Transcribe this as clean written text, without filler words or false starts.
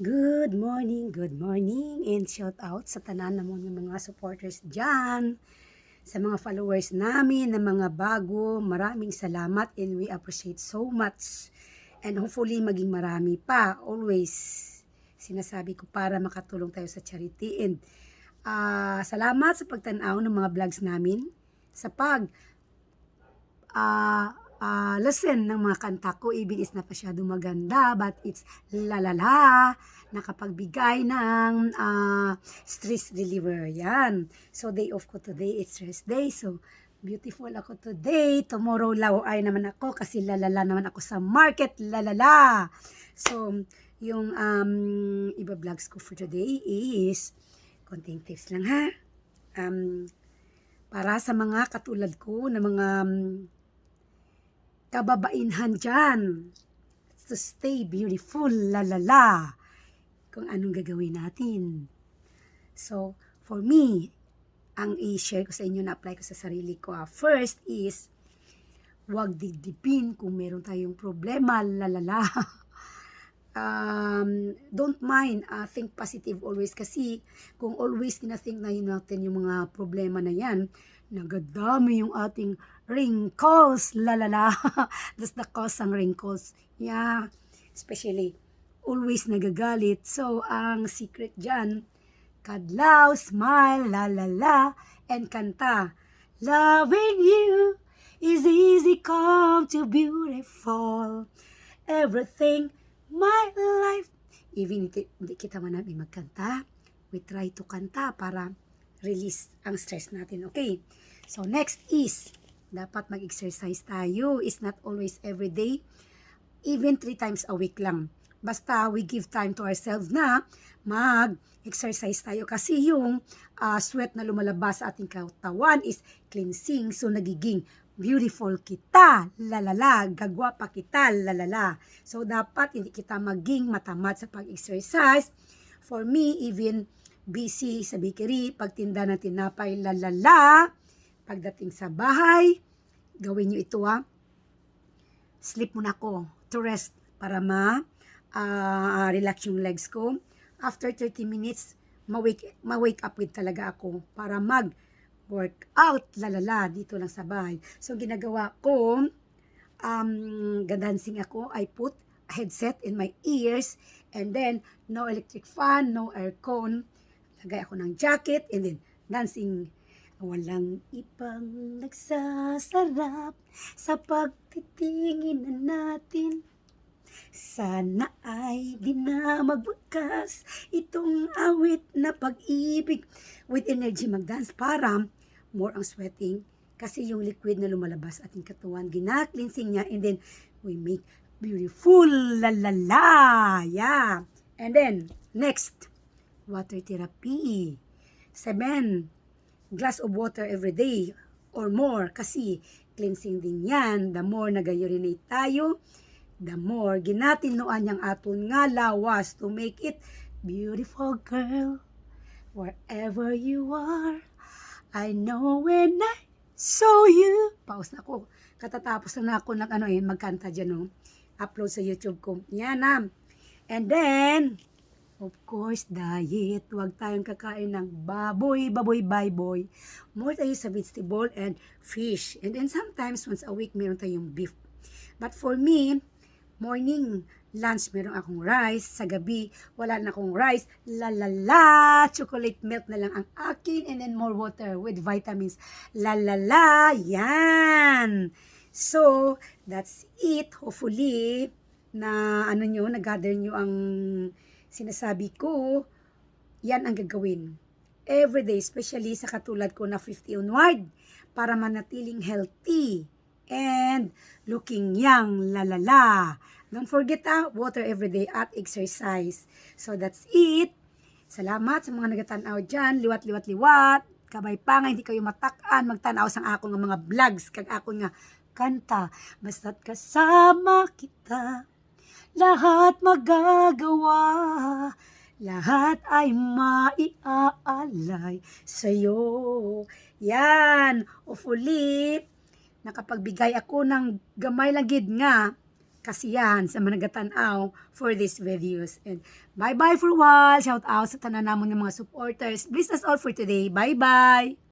Good morning, and shout out sa tanan namon ng mga supporters dyan, sa mga followers namin na mga bago. Maraming salamat and we appreciate so much. And hopefully maging marami pa, always sinasabi ko para makatulong tayo sa charity. And salamat sa pagtanaw ng mga vlogs namin, sa pag listen ng mga kanta ko, even is na pasyado maganda, but it's lalala, nakapagbigay ng stress reliever. Yan. So, day off ko today, it's rest day. So, beautiful ako today. Tomorrow, laway naman ako kasi lalala naman ako sa market. Lalala. So, yung iba vlogs ko for today is konting tips lang ha. Para sa mga katulad ko na mga kababainhan dyan, to stay beautiful, lalala, kung anong gagawin natin. So, for me, ang i-share ko sa inyo, na-apply ko sa sarili ko. First is, huwag didipin kung meron tayong problema, lalala. Don't mind, think positive always, kasi kung always tinathink na yun natin yung mga problema na yan, nagadami yung ating wrinkles, lalala. That's the cause ng wrinkles. Yeah, especially, always nagagalit. So, ang secret dyan, kadlaw, smile, lalala, and kanta. Loving you is easy, come to beautiful. Everything, my life. Even hindi kita man namin magkanta, we try to kanta para release ang stress natin. Okay? So, next is, dapat mag-exercise tayo. It's not always every day. Even 3 times a week lang. Basta we give time to ourselves na mag-exercise tayo. Kasi yung sweat na lumalabas sa ating katawan is cleansing. So, nagiging beautiful kita, lalala, gagwapa kita, lalala. So, dapat hindi kita maging matamad sa pag-exercise. For me, even busy sa bakery, pagtinda ng tinapay, lalala. Pagdating sa bahay, gawin nyo ito sleep muna ako to rest para relax yung legs ko. After 30 minutes, ma-wake up with talaga ako para mag-workout, lalala, dito lang sa bahay. So, ginagawa ko, gadancing ako, I put a headset in my ears, and then, no electric fan, no aircon, lagay ako ng jacket, and then, dancing. Walang ibang nagsasarap sa pagtitingin na natin. Sana ay di na magwakas itong awit na pag-ibig. With energy mag-dance para more ang sweating. Kasi yung liquid na lumalabas ating katawan, gina-cleansing niya, and then we make beautiful, lalala. Yeah. And then, next, water therapy. 7 glass of water every day or more, kasi cleansing din yan. The more nag-urinate tayo, the more ginatinuan yung aton nga lawas to make it beautiful, girl. Wherever you are, I know when I saw you. Pause na ako. Katatapos na ako ng magkanta dyan, upload sa YouTube ko. Yan. And then, of course, diet. Huwag tayong kakain ng baboy. More tayo sa vegetable and fish. And then sometimes, once a week, meron tayong beef. But for me, morning, lunch, meron akong rice. Sa gabi, wala na akong rice. Lalala! Chocolate milk na lang ang akin. And then more water with vitamins. Lalala! Yan! So, that's it. Hopefully, na nag-gather nyo ang sinasabi ko, yan ang gagawin. Everyday, especially sa katulad ko na 50 onward, para manatiling healthy and looking young, lalala. Don't forget water everyday at exercise. So that's it. Salamat sa mga nagatanaw dyan. Liwat. Kabay pa nga, hindi kayo matakan. Magtanaw sa akong mga vlogs. Kag ako nga kanta. Basta't kasama kita, lahat magagawa, lahat ay maiaalay sa'yo. Yan. Hopefully, nakapagbigay ako ng gamay lang gid nga kasiyahan sa managatan-aw for these videos. And bye-bye for a while. Shout out sa tanan namon ng mga supporters. Bless us all for today. Bye-bye!